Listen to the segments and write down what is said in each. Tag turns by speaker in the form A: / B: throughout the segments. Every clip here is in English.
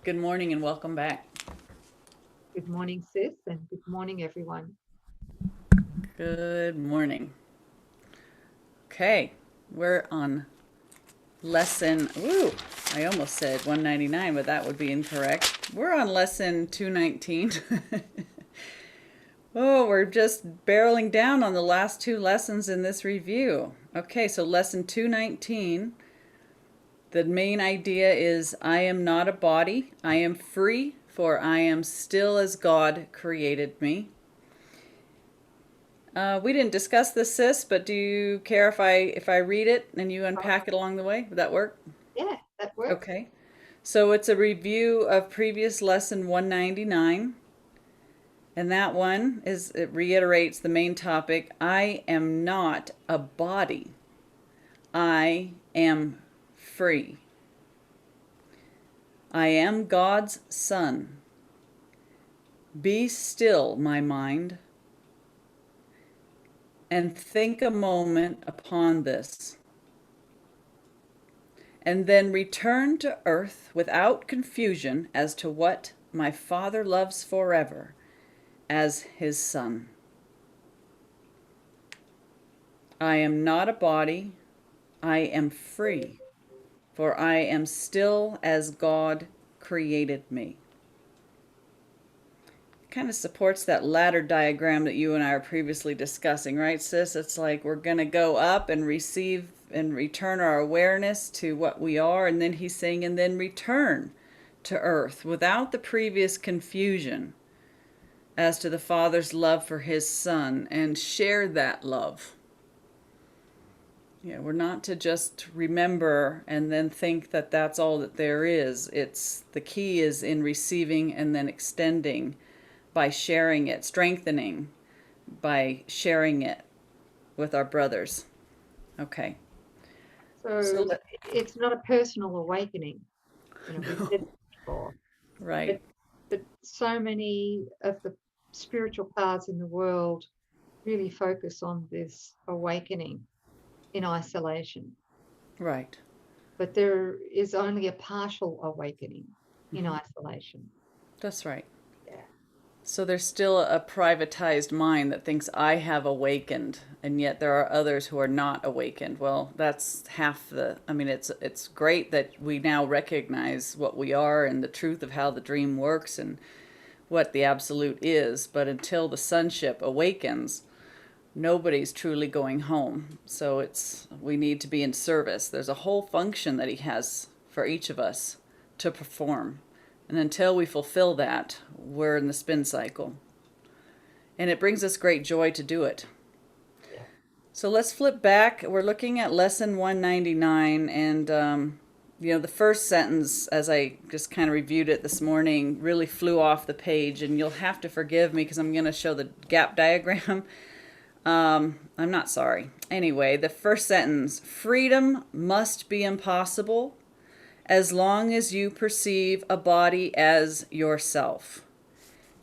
A: Good morning and welcome back.
B: Good morning, sis, and good morning, everyone.
A: Good morning. Okay, we're on lesson, I almost said 199, but that would be incorrect. We're on lesson 219. Oh, we're just barreling down on the last two lessons in this review. Okay, so lesson 219, the main idea is I am not a body, I am free, for I am still as God created me. We didn't discuss this, sis, but do you care if I read it and you
B: Oh,
A: unpack it along the way? Would that work?
B: yeah, that works.
A: Okay. So it's a review of previous lesson 199, and that one is it reiterates the main topic. I am not a body. I am free. I am God's son. Be still, my mind, and think a moment upon this, and then return to earth without confusion as to what my Father loves forever as his Son. I am not a body, I am free, for I am still as God created me. Kind of supports that ladder diagram that you and I are previously discussing, right, sis? It's like we're going to go up and receive and return our awareness to what we are, and then he's saying, and then return to earth without the previous confusion as to the Father's love for his Son, and share that love. Yeah, we're not to just remember and then think that that's all that there is. It's the key is in receiving and then extending by sharing it, strengthening by sharing it with our brothers. Okay. So
B: So it's not a personal awakening. We've said
A: no,
B: this before,
A: right,
B: but so many of the spiritual paths in the world really focus on this awakening in isolation.
A: right.
B: But there is only a partial awakening in
A: Hmm.
B: isolation.
A: That's right.
B: Yeah.
A: So there's still a privatized mind that thinks I have awakened, and yet there are others who are not awakened. Well, that's half the. I mean, it's great that we now recognize what we are and the truth of how the dream works and what the absolute is. But until the sonship awakens, nobody's truly going home. So it's we need to be in service. There's a whole function that he has for each of us to perform. And until we fulfill that, we're in the spin cycle. And it brings us great joy to do it.
B: Yeah.
A: So let's flip back. We're looking at lesson 199. And, the first sentence, as I just kind of reviewed it this morning, really flew off the page. And you'll have to forgive me because I'm going to show the gap diagram. I'm not sorry. Anyway, the first sentence, freedom must be impossible as long as you perceive a body as yourself.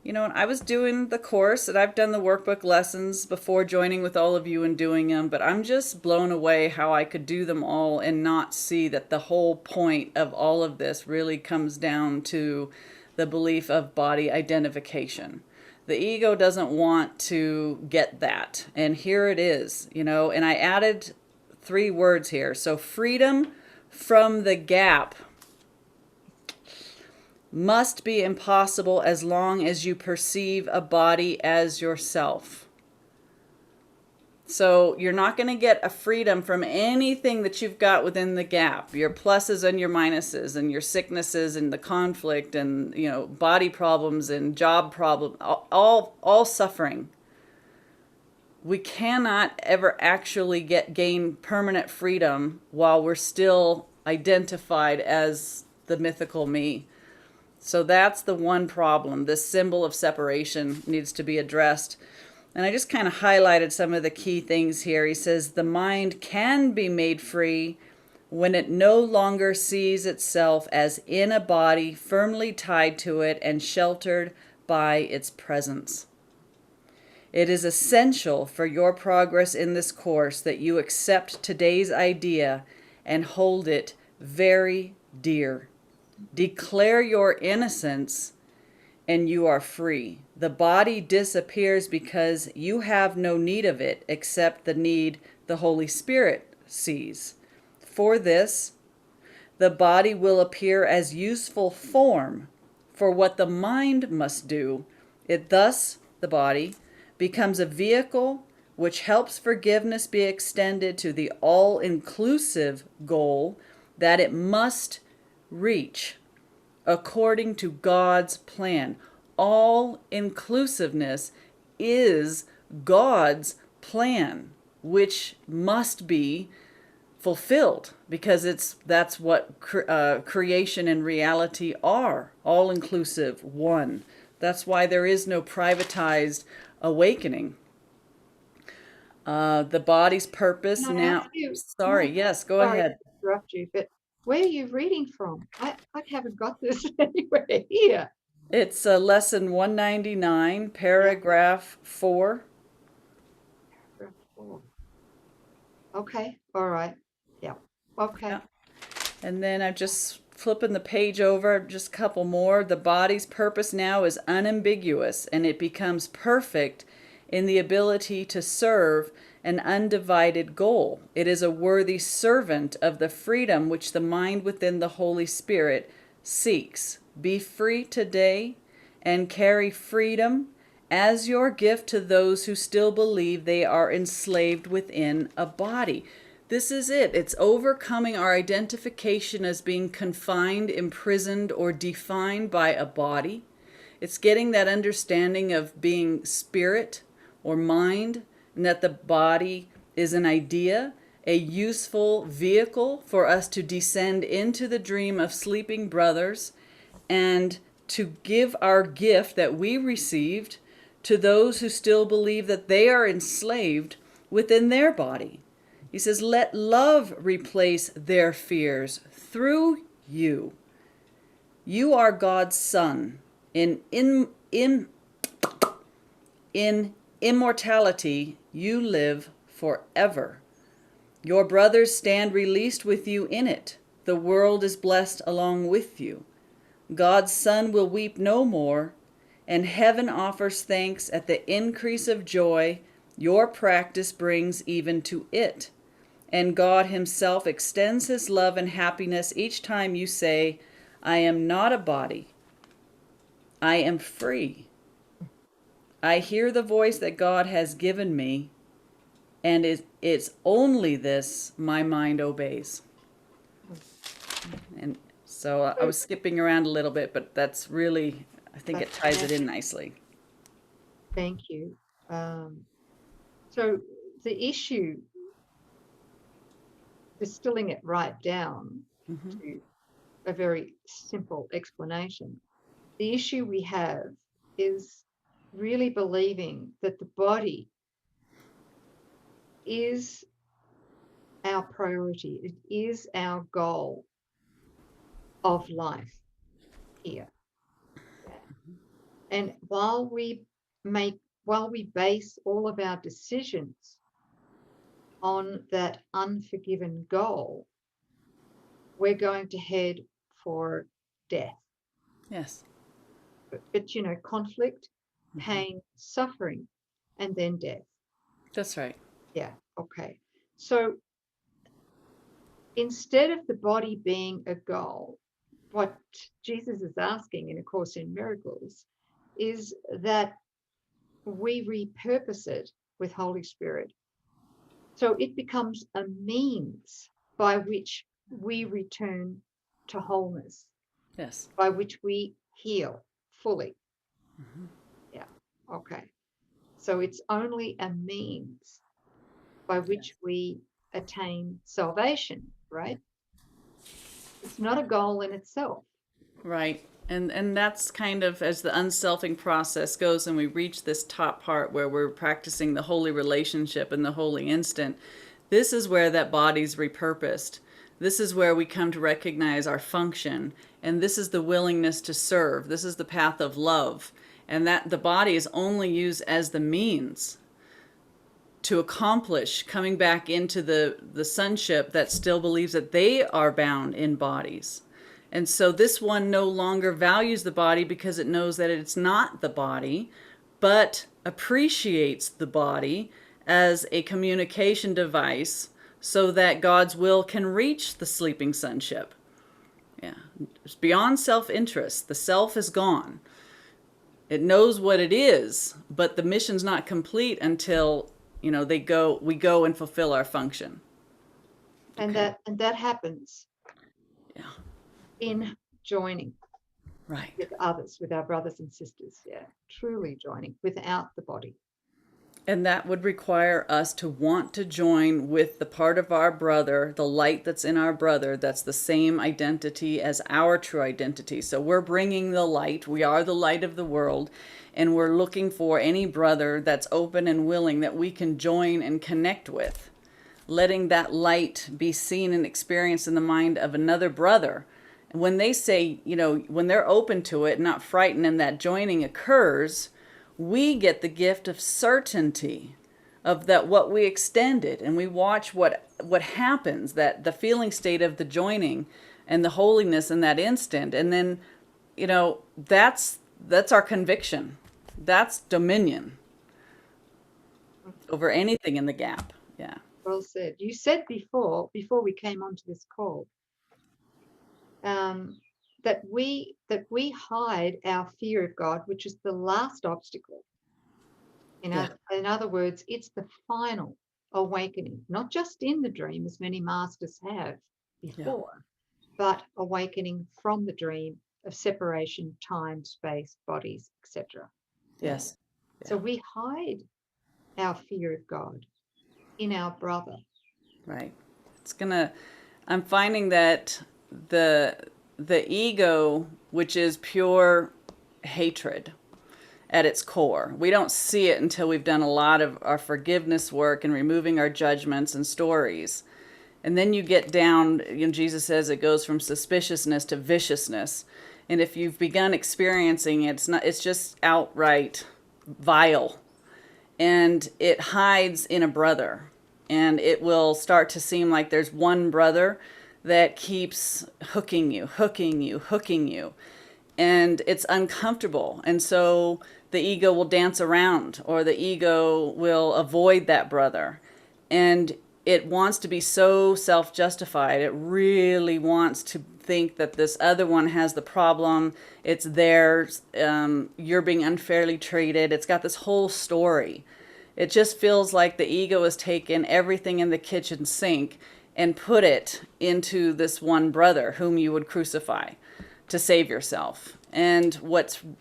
A: And I was doing the course and I've done the workbook lessons before joining with all of you and doing them, but I'm just blown away how I could do them all and not see that the whole point of all of this really comes down to the belief of body identification. The ego doesn't want to get that. And here it is, and I added 3 words here. So freedom from the gap must be impossible as long as you perceive a body as yourself. So you're not going to get a freedom from anything that you've got within the gap, your pluses and your minuses and your sicknesses and the conflict and, body problems and job problems, all suffering. We cannot ever actually gain permanent freedom while we're still identified as the mythical me. So that's the one problem. This symbol of separation needs to be addressed. And I just kind of highlighted some of the key things here. He says the mind can be made free when it no longer sees itself as in a body firmly tied to it and sheltered by its presence. It is essential for your progress in this course that you accept today's idea and hold it very dear. Declare your innocence and you are free. The body disappears because you have no need of it except the need the Holy Spirit sees. For this, the body will appear as useful form for what the mind must do. It thus, the body, becomes a vehicle which helps forgiveness be extended to the all-inclusive goal that it must reach according to God's plan. All inclusiveness is God's plan, which must be fulfilled because that's what creation and reality are, all inclusive, one. That's why there is no privatized awakening. The body's purpose
B: Can I
A: now.
B: ask you?
A: Sorry, yes, go
B: Sorry to
A: ahead.
B: interrupt you, but where are you reading from? I haven't got this anywhere here.
A: It's lesson 199,
B: Yeah,
A: paragraph 4.
B: paragraph 4. Okay, all right. Yeah. Okay.
A: Yeah. And then I'm just flipping the page over, just a couple more. The body's purpose now is unambiguous, and it becomes perfect in the ability to serve an undivided goal. It is a worthy servant of the freedom which the mind within the Holy Spirit seeks. Be free today and carry freedom as your gift to those who still believe they are enslaved within a body. This is it. It's overcoming our identification as being confined, imprisoned, or defined by a body. It's getting that understanding of being spirit or mind, and that the body is an idea, a useful vehicle for us to descend into the dream of sleeping brothers and to give our gift that we received to those who still believe that they are enslaved within their body. He says, let love replace their fears through you. You are God's son. In immortality, you live forever. Your brothers stand released with you in it. The world is blessed along with you. God's Son will weep no more, and heaven offers thanks at the increase of joy your practice brings even to it. And God himself extends his love and happiness each time you say, I am not a body. I am free. I hear the voice that God has given me, and it's only this my mind obeys. And so I was skipping around a little bit, but that's really, I think it ties it in nicely.
B: Thank you. So the issue, distilling it right down to a very simple explanation, the issue we have is really believing that the body is our priority. It is our goal of life here. And while we base all of our decisions on that unforgiven goal, we're going to head for death.
A: Yes.
B: But you know, conflict, pain, suffering, and then death.
A: That's right.
B: Yeah, okay. So instead of the body being a goal, what Jesus is asking in A Course in Miracles is that we repurpose it with Holy Spirit. So it becomes a means by which we return to wholeness,
A: Yes.
B: by which we heal fully. Yeah, okay. So it's only a means by which we attain salvation, right? It's not a goal in itself.
A: Right. And that's kind of as the unselfing process goes and we reach this top part where we're practicing the holy relationship and the holy instant. This is where that body's repurposed. This is where we come to recognize our function. And this is the willingness to serve. This is the path of love. And that the body is only used as the means to accomplish coming back into the sonship that still believes that they are bound in bodies. And so this one no longer values the body because it knows that it's not the body, but appreciates the body as a communication device so that God's will can reach the sleeping sonship. Yeah, it's beyond self-interest. The self is gone. It knows what it is, but the mission's not complete until, we go and fulfill our function.
B: And
A: Okay.
B: that happens
A: Yeah.
B: in joining
A: Right.
B: with others, with our brothers and sisters. Yeah, truly joining without the body.
A: And that would require us to want to join with the part of our brother, the light that's in our brother, that's the same identity as our true identity. So we're bringing the light. We are the light of the world. And we're looking for any brother that's open and willing that we can join and connect with. Letting that light be seen and experienced in the mind of another brother. And when they say, when they're open to it, not frightened, and that joining occurs, we get the gift of certainty of that what we extended, and we watch what happens, that the feeling state of the joining and the holiness in that instant. And then that's our conviction. That's dominion over anything in the gap. Yeah.
B: Well said. You said before we came onto this call, that we hide our fear of God, which is the last obstacle. In other words, it's the final awakening, not just in the dream, as many masters have before, but awakening from the dream of separation, time, space, bodies, etc.
A: Yes. Yeah.
B: So we hide our fear of God in our brother.
A: Right. I'm finding that the ego, which is pure hatred at its core, we don't see it until we've done a lot of our forgiveness work and removing our judgments and stories. And then you get down, Jesus says it goes from suspiciousness to viciousness. And if you've begun experiencing it, it's just outright vile. And it hides in a brother. And it will start to seem like there's one brother that keeps hooking you. And it's uncomfortable. And so the ego will dance around, or the ego will avoid that brother. And it wants to be so self-justified. It really wants to think that this other one has the problem. It's theirs. You're being unfairly treated. It's got this whole story. It just feels like the ego has taken everything in the kitchen sink and put it into this one brother whom you would crucify to save yourself. And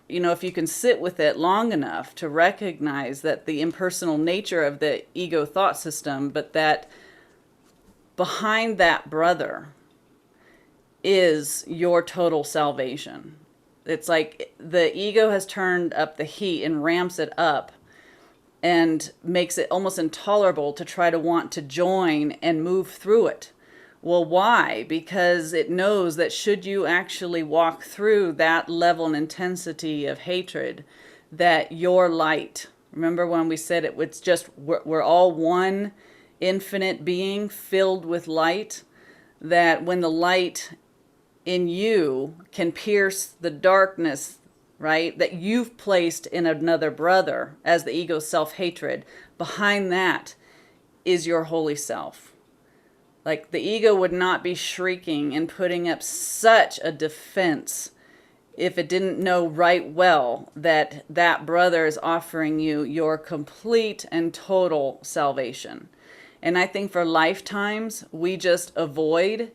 A: if you can sit with it long enough to recognize that the impersonal nature of the ego thought system, but that behind that brother is your total salvation. It's like the ego has turned up the heat and ramps it up and makes it almost intolerable to try to want to join and move through it. Well, why? Because it knows that should you actually walk through that level and intensity of hatred, that your light, remember when we said it's just, we're all one infinite being filled with light, that when the light in you can pierce the darkness, right, that you've placed in another brother as the ego's self-hatred, behind that is your holy self. Like the ego would not be shrieking and putting up such a defense if it didn't know right well that that brother is offering you your complete and total salvation. And I think for lifetimes, we just avoid,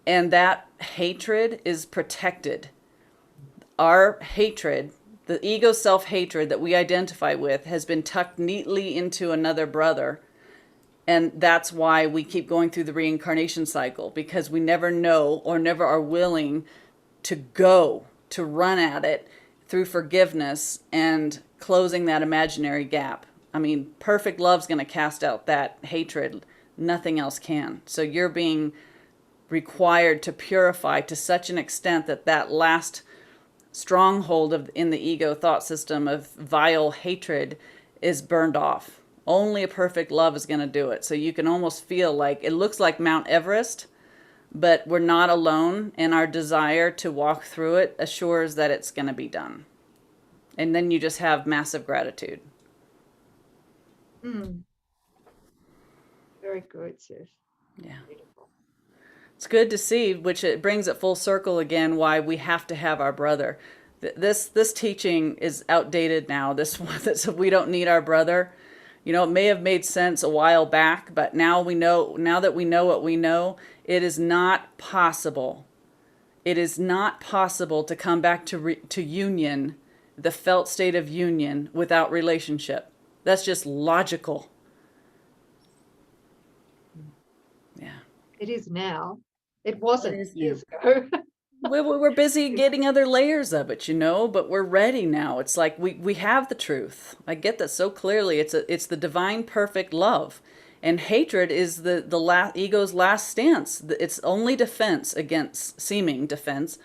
A: and that hatred is protected. Our hatred, the ego self-hatred that we identify with, has been tucked neatly into another brother. And that's why we keep going through the reincarnation cycle, because we never know or never are willing to run at it through forgiveness and closing that imaginary gap. I mean, perfect love's going to cast out that hatred. Nothing else can. So you're being required to purify to such an extent that that last stronghold in the ego thought system of vile hatred is burned off. Only a perfect love is going to do it. So you can almost feel like it looks like Mount Everest, but we're not alone, and our desire to walk through it assures that it's going to be done. And then you just have massive gratitude.
B: Mm, very good, sis.
A: Yeah.
B: Beautiful.
A: It's good to see, which it brings it full circle again, why we have to have our brother. This teaching is outdated now. This one that we don't need our brother. You know, it may have made sense a while back, but now we know, now that we know what we know, it is not possible. It is not possible to come back to union, the felt state of union, without relationship. That's just logical. Yeah.
B: It is now. It
A: It
B: wasn't
A: is now.
B: years ago.
A: We're busy getting other layers of it, you know, but we're ready now. It's like we have the truth. I get that so clearly. It's the divine perfect love. And hatred is the ego's last stance. It's only defense against, seeming defense,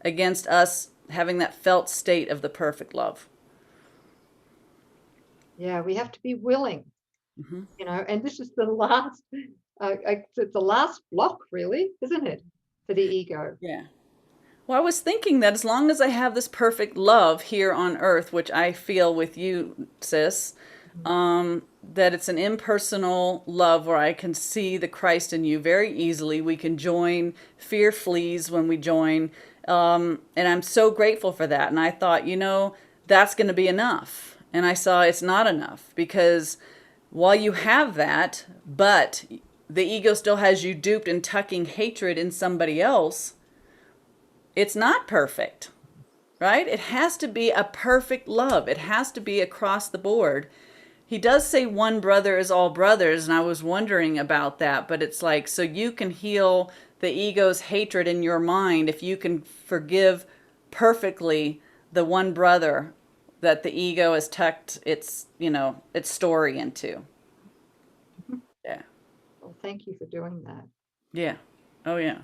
A: against us having that felt state of the perfect love.
B: Yeah, we have to be willing,
A: Hmm.
B: and this is the last, it's the last block, really, isn't it, for the ego?
A: Yeah. Well, I was thinking that as long as I have this perfect love here on earth, which I feel with you, sis,
B: Mhm.
A: that it's an impersonal love where I can see the Christ in you very easily. We can join. Fear flees when we join. And I'm so grateful for that. And I thought, that's going to be enough. And I saw it's not enough, because while you have that, but the ego still has you duped and tucking hatred in somebody else, it's not perfect, right? It has to be a perfect love. It has to be across the board. He does say one brother is all brothers, and I was wondering about that, but it's like, so you can heal the ego's hatred in your mind if you can forgive perfectly the one brother that the ego has tucked its story into. Yeah.
B: Well, thank you for doing that.
A: Yeah. Oh yeah.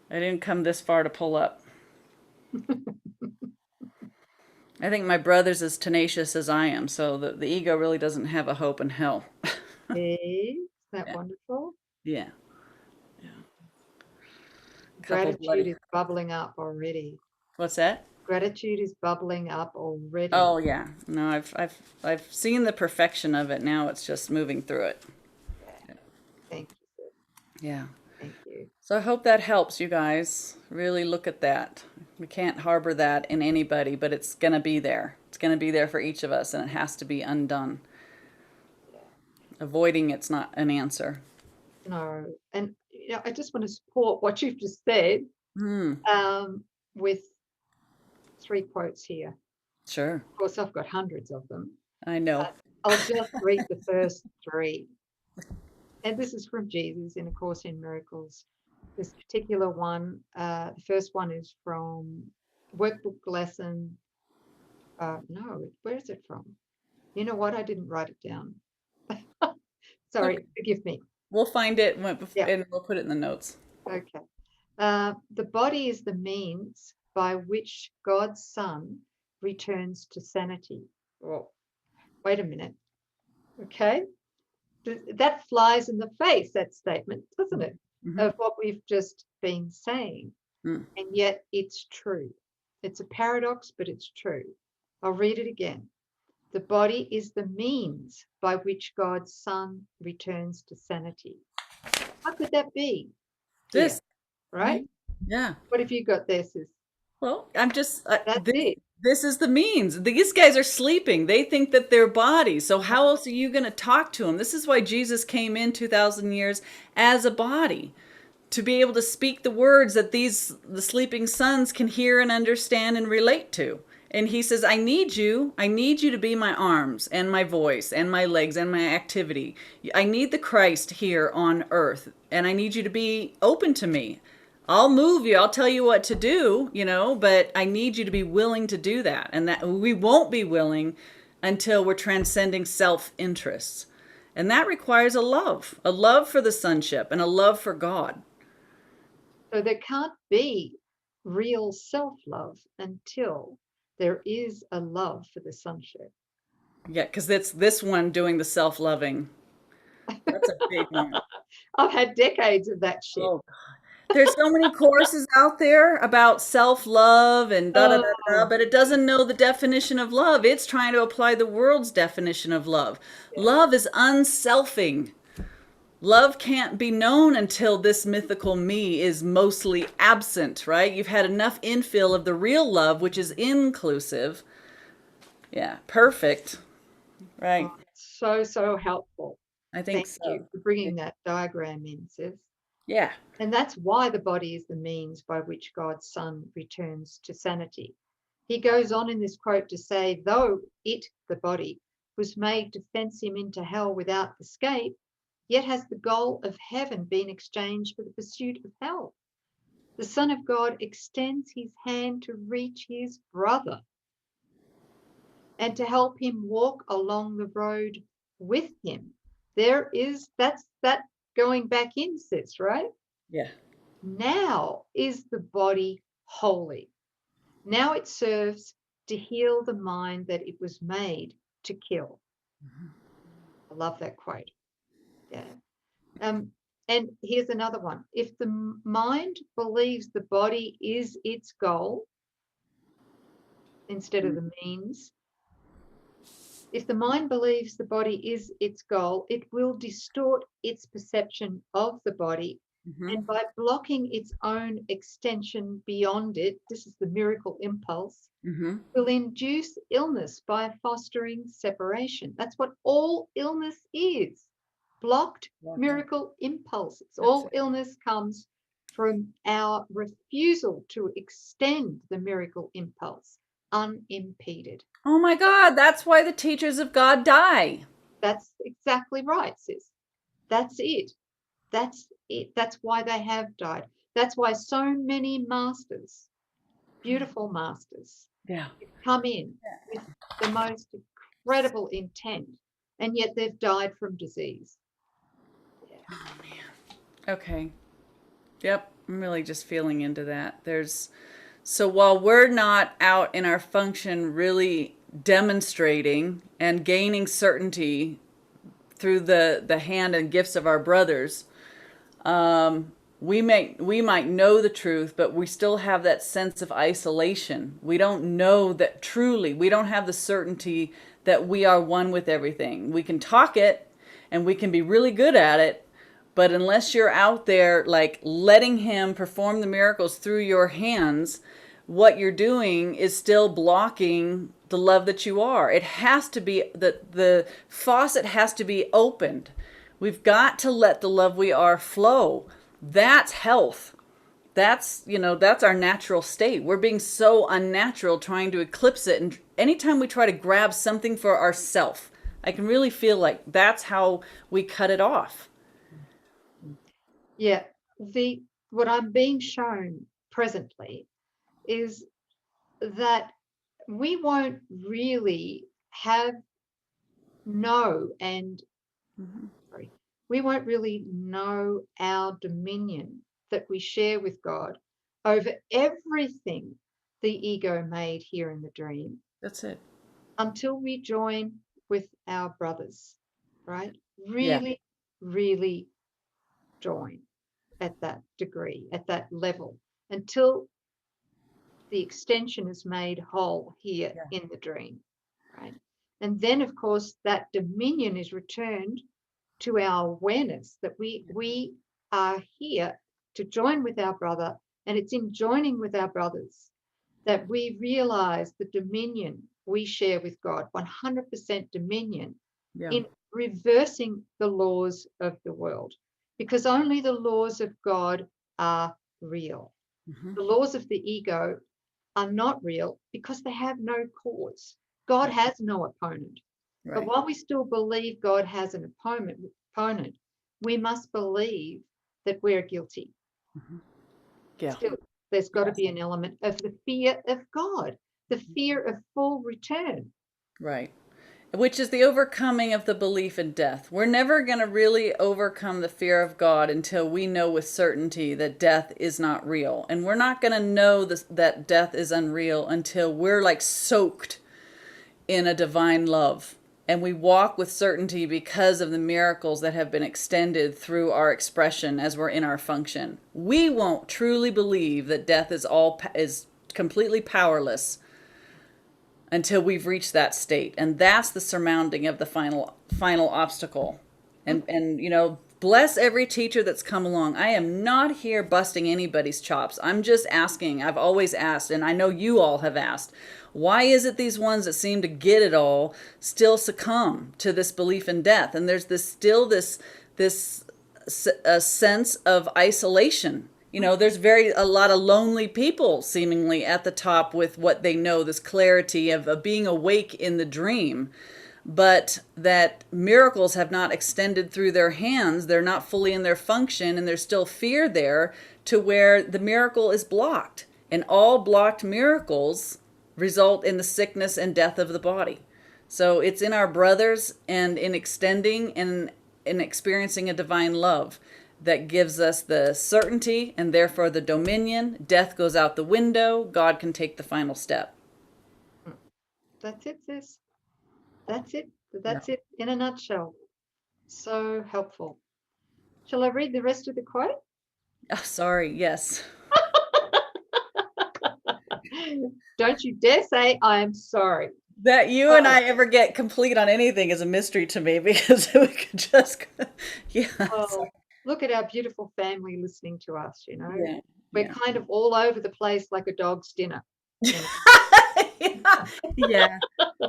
A: I didn't come this far to pull up. I think my brother's as tenacious as I am, so the ego really doesn't have a hope in hell.
B: Is that
A: Yeah.
B: wonderful?
A: Yeah. Yeah. Couple
B: Gratitude
A: bloody.
B: is bubbling up already.
A: What's that?
B: Gratitude is bubbling up already.
A: Oh yeah. No, I've seen the perfection of it. Now it's just moving through it.
B: Yeah. Thank you, sis.
A: Yeah.
B: Thank you.
A: So I hope that helps you guys. Really look at that. We can't harbor that in anybody, but it's going to be there. It's going to be there for each of us, and it has to be undone.
B: Yeah.
A: Avoiding it's not an answer.
B: No, and I just want to support what you've just said,
A: Hmm.
B: with 3 quotes here.
A: Sure.
B: Of course, I've got hundreds of them,
A: I know.
B: but I'll just read the first 3. And this is from Jesus in A Course in Miracles. This particular one, the first one is from Workbook lesson. No, where is it from? You know what? I didn't write it down. Sorry,
A: Okay.
B: forgive me.
A: We'll find it
B: Yeah.
A: and we'll put it in the notes.
B: Okay. The body is the means by which God's Son returns to sanity. Well, wait a minute. Okay. That flies in the face, that statement, doesn't it,
A: Mm-hmm.
B: of what we've just been saying.
A: Mm.
B: And yet it's true. It's a paradox, but it's true. I'll read it again. The body is the means by which God's Son returns to sanity. How could that be, dear?
A: This,
B: Right?
A: yeah.
B: What have you got there, sis?
A: Well, I'm just
B: That's it.
A: this is the means. These guys are sleeping. They think that they're bodies. So how else are you going to talk to them? This is why Jesus came in 2,000 years as a body, to be able to speak the words that the sleeping sons can hear and understand and relate to. And he says, I need you to be my arms and my voice and my legs and my activity. I need the Christ here on earth, and I need you to be open to me. I'll move you, I'll tell you what to do, but I need you to be willing to do that. And that we won't be willing until we're transcending self-interests. And that requires a love for the sonship and a love for God.
B: So there can't be real self-love until there is a love for the sonship.
A: Yeah, because it's this one doing the self-loving. That's a big one.
B: I've had decades of that shit.
A: Oh, There's so many courses out there about self-love and da da da da,
B: Oh,
A: but it doesn't know the definition of love. It's trying to apply the world's definition of love.
B: yeah.
A: Love is unselfing. Love can't be known until this mythical me is mostly absent, right? You've had enough infill of the real love, which is inclusive. Yeah, perfect.
B: Oh,
A: Right.
B: so, so helpful.
A: I think
B: Thank you
A: so.
B: for bringing that diagram in, sis.
A: Yeah.
B: And that's why the body is the means by which God's Son returns to sanity. He goes on in this quote to say, though it, the body, was made to fence him into hell without escape, yet has the goal of heaven been exchanged for the pursuit of hell. The Son of God extends his hand to reach his brother and to help him walk along the road with him. That's that going back in, sis, right?
A: Yeah.
B: Now is the body holy. Now it serves to heal the mind that it was made to kill. I love that quote. Yeah. And here's another one. If the mind believes the body is its goal instead of the means, if the mind believes the body is its goal, it will distort its perception of the body.
A: Mm-hmm.
B: And by blocking its own extension beyond it, this is the miracle impulse,
A: Mm-hmm.
B: will induce illness by fostering separation. That's what all illness is. Blocked
A: Walking.
B: miracle impulses.
A: That's
B: All
A: it.
B: illness comes from our refusal to extend the miracle impulse unimpeded.
A: Oh my God, that's why the teachers of God die.
B: That's exactly right, sis. That's it. That's it. That's why they have died. That's why so many masters, beautiful masters,
A: Yeah.
B: come in with the most incredible intent, and yet they've died from disease. Yeah.
A: Okay. Yep. I'm really just feeling into that. So while we're not out in our function really demonstrating and gaining certainty through the hand and gifts of our brothers, we might know the truth, but we still have that sense of isolation. We don't know that truly. We don't have the certainty that we are one with everything. We can talk it and we can be really good at it, but unless you're out there like letting him perform the miracles through your hands, what you're doing is still blocking the love that you are. It has to be the faucet has to be opened. We've got to let the love we are flow. That's health. That's our natural state. We're being so unnatural trying to eclipse it. And anytime we try to grab something for ourself, I can really feel like that's how we cut it off.
B: Yeah. What I'm being shown presently is that we won't really have know and sorry, we won't really know our dominion that we share with God over everything the ego made here in the dream
A: That's it.
B: until we join with our brothers, right?
A: Yeah.
B: Really, really join at that degree, at that level, until the extension is made whole here
A: Yeah.
B: in the dream, right? And then, of course, that dominion is returned to our awareness that we are here to join with our brother, and it's in joining with our brothers that we realize the dominion we share with God, 100% dominion
A: Yeah.
B: in reversing the laws of the world, because only the laws of God are real.
A: Mm-hmm.
B: The laws of the ego are not real because they have no cause. God has no opponent. But
A: Right.
B: while we still believe God has an opponent, we must believe that we're guilty.
A: Yeah.
B: Still, there's got to
A: Yes.
B: be an element of the fear of God, the fear of full return.
A: Right. Which is the overcoming of the belief in death. We're never going to really overcome the fear of God until we know with certainty that death is not real. And we're not going to know that death is unreal until we're like soaked in a divine love and we walk with certainty because of the miracles that have been extended through our expression as we're in our function. We won't truly believe that death is completely powerless until we've reached that state, and that's the surmounting of the final obstacle. And bless every teacher that's come along. I am not here busting anybody's chops. I'm just asking. I've always asked, and I know you all have asked, why is it these ones that seem to get it all still succumb to this belief in death? And there's this a sense of isolation. There's a lot of lonely people seemingly at the top with what they know, this clarity of being awake in the dream, but that miracles have not extended through their hands. They're not fully in their function, and there's still fear there to where the miracle is blocked. And all blocked miracles result in the sickness and death of the body. So it's in our brothers and in extending and in experiencing a divine love that gives us the certainty and therefore the dominion. Death goes out the window. God can take the final step.
B: That's it, sis. That's it. That's it in a nutshell. So helpful. Shall I read the rest of the quote?
A: Oh, sorry. Yes.
B: Don't you dare say I'm sorry.
A: That you and I ever get complete on anything is a mystery to me, because we could just,
B: look at our beautiful family listening to us,
A: Yeah,
B: We're kind of all over the place like a dog's dinner.
A: Yeah,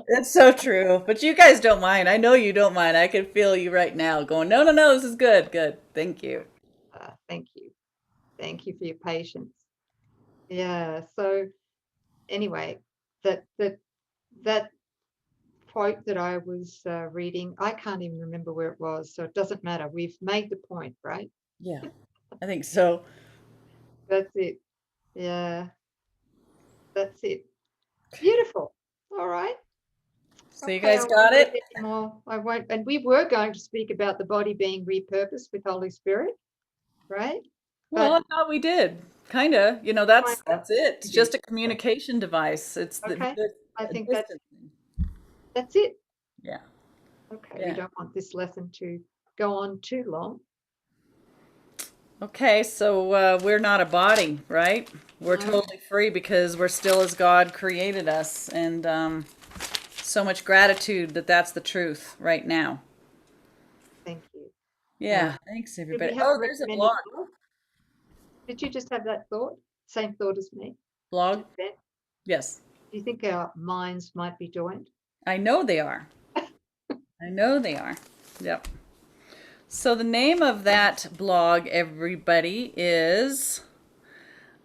A: that's so true. But you guys don't mind. I know you don't mind. I can feel you right now going, no, this is good. Good. Thank you.
B: Thank you. Thank you for your patience. Yeah. So anyway, that quote that I was reading, I can't even remember where it was, so it doesn't matter. We've made the point, right?
A: Yeah, I think so.
B: That's it. Yeah. That's it. Beautiful. All right.
A: So you guys got it?
B: I won't. And we were going to speak about the body being repurposed with Holy Spirit, right?
A: Well, I thought we did. Kind of. That's it. It's just a
B: Okay.
A: communication device. It's
B: Okay. I think
A: distancing.
B: that's it.
A: Yeah.
B: Okay.
A: Yeah.
B: We don't want this lesson to go on too long.
A: Okay, so we're not a body, right? We're
B: No.
A: totally free because we're still as God created us, and so much gratitude that that's the truth right now.
B: Thank you.
A: Yeah, thanks
B: Did we
A: everybody.
B: have
A: Oh, there's a
B: recommended
A: blog.
B: blog? Did you just have that thought? Same thought as me.
A: Blog?
B: Just then?
A: Yes.
B: Do you think our minds might be joined?
A: I know they are. I know they are. Yep. So the name of that blog, everybody, is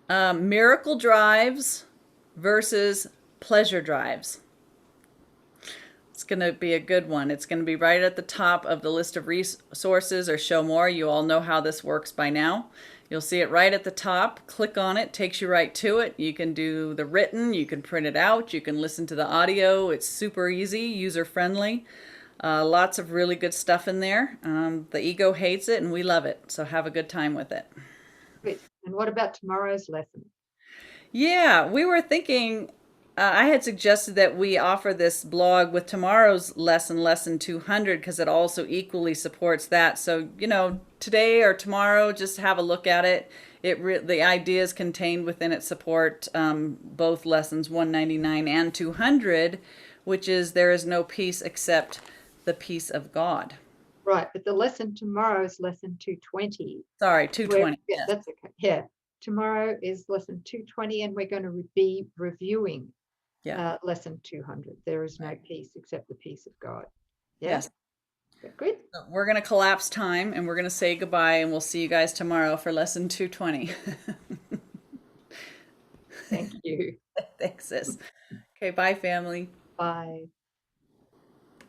A: Miracle Drives versus Pleasure Drives. It's going to be a good one. It's going to be right at the top of the list of resources or show more. You all know how this works by now. You'll see it right at the top. Click on it, takes you right to it. You can do the written, you can print it out, you can listen to the audio. It's super easy, user-friendly. Lots of really good stuff in there. The ego hates it and we love it. So have a good time with it.
B: Good. And what about tomorrow's lesson?
A: Yeah, we were thinking, I had suggested that we offer this blog with tomorrow's lesson 200, because it also equally supports that. So, today or tomorrow, just have a look at it. The ideas contained within it support both lessons 199 and 200, which is there is no peace except the peace of God.
B: Right, but the lesson tomorrow is lesson 220.
A: Sorry, 220.
B: Yeah,
A: Yes.
B: that's okay. Yeah, tomorrow is lesson 220, and we're going to be reviewing lesson 200. There is no peace except the peace of God. Yeah?
A: Yes.
B: Good.
A: So we're going to collapse time and we're going to say goodbye, and we'll see you guys tomorrow for lesson 220.
B: Thank you.
A: Thanks, sis. Okay, bye, family.
B: Bye.